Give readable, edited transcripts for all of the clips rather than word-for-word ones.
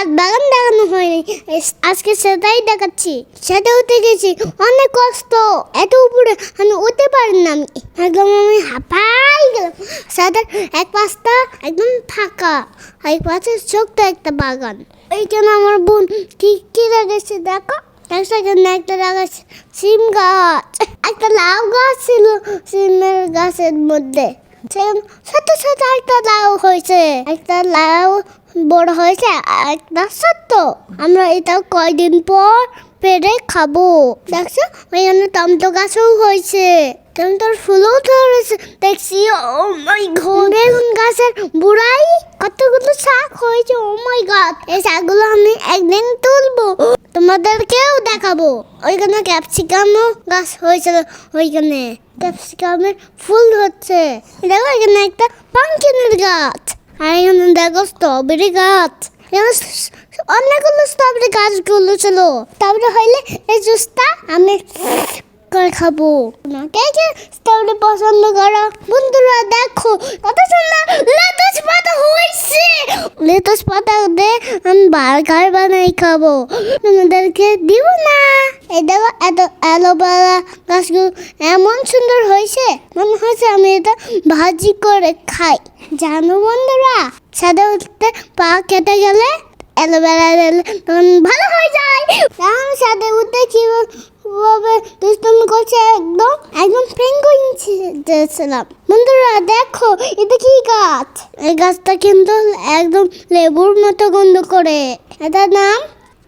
ছাদ বাগান দেখানো হয়নি, আজকে সেটাই দেখাচ্ছি। সেটা উঠে গেছি, অনেক কষ্ট, এত উপরে আমি উঠতে পারি না। আমি হাঁপাই গেলাম। সাদের এক পাশটা একদম ফাঁকা, এক পাশে ছোট্ট একটা বাগান। এইখানে আমার বোন কি কি লাগাইছে দেখো। সেখানে একটা লাগাইছে সিম গাছ, একটা লাউ গাছ ছিল সিমের গাছের মধ্যে। ছোট ছোট একটা লাউ হয়েছে, একটা লাউ বড় হয়েছে, একটা ছোট্ট। আমরা এটা কয়দিন পর পেরে খাবো। দেখছো ওইখানে টমেটো গাছও হয়েছে, টমেটোর ফুলও ধরেছে দেখছি। ও মাই গড, বেগুন গাছের বুড়াই কতগুলো শাক হয়েছে। ও মাই গড, এই শাকগুলো আমি একদিন তুলবো, তোমাদেরকেও দেখাবো। ওইখানে ক্যাপসিকামও গাছ হয়েছিল, ওইখানে ক্যাপসিকামের ফুল হচ্ছে। দেখো এখানে একটা পাম্পকিনের গাছ, আর এখানে দেখো স্ট্রবেরি গাছ। অনেকগুলো স্ট্রবেরি গাছগুলো ছিল। স্ট্রবেরি হইলে এই জুসটা আমি করে খাবো। কে কে স্ট্রবেরি পছন্দ করো? বন্ধুরা দেখো কত সুন্দর লেটুস পাতা হয়েছে। লেটুস পাতা দিয়ে আমি বার্গার বানাই খাবো, তোমাদেরকে দিব না। এই দেখো এত অ্যালোভেরা গাছগুলো এমন সুন্দর হয়েছে, মনে হচ্ছে আমি এটা ভাজি করে খাই। জানো বন্ধুরা, ছাদে উঠতে পা কেটে গেলে অ্যালোভেরা দিলে তখন ভালো হয়ে যায়। এখন ছাদে উঠতে কিভাবে দুষ্টুমি করছে, একদম একদম পেঙ্গুইন ছিলাম। বন্ধুরা দেখো এটা কি গাছ? এই গাছটা কিন্তু একদম লেবুর মতো গন্ধ করে, এটার নাম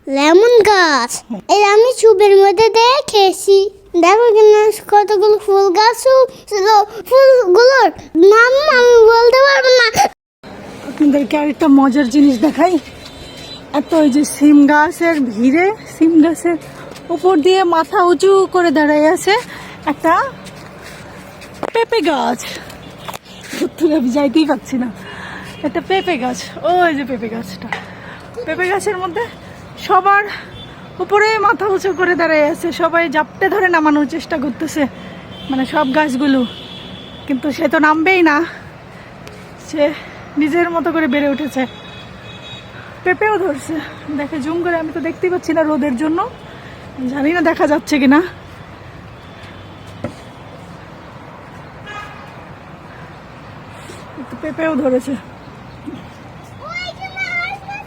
লেমন গাছ। এই আমি চুপের মধ্যে দেখেছি। দেখো কিনা কতগুলো ফুল গাছও ছিল, ফুলগুলোর নাম আমি বলতে পারবো না। আপনাদেরকে আরেকটা মজার জিনিস দেখাই। এত ওই যে সিম গাছের ভিড়ে, সিম গাছের উপর দিয়ে মাথা উঁচু করে দাঁড়ায় আছে একটা পেঁপে গাছ। আমি যাইতেই পারছি না। একটা পেঁপে গাছ, ওই যে পেঁপে গাছটা, পেঁপে গাছের মধ্যে সবার উপরে মাথা উঁচু করে দাঁড়ায় আছে। সবাই জাপটে ধরে নামানোর চেষ্টা করতেছে, মানে সব গাছগুলো, কিন্তু সে তো নামবেই না, সে নিজের মতো করে বেড়ে উঠেছে। পেঁপেও ধরছে, দেখে জুম করে, আমি তো দেখতেই পাচ্ছি না রোদের জন্য, জানি না দেখা যাচ্ছে কিনা। পেঁপেও ধরেছে।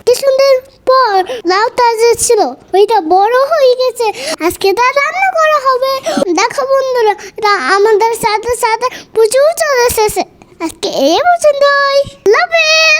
কিছুদিন পর লাউটা যে ছিল ওইটা বড় হয়ে গেছে, আজকে তা রান্না করা হবে। দেখো বন্ধুরা, এটা আমাদের সাথে সাথে প্রচুর চলে এসেছে। আজকে এই পছন্দই, লাভ ইউ।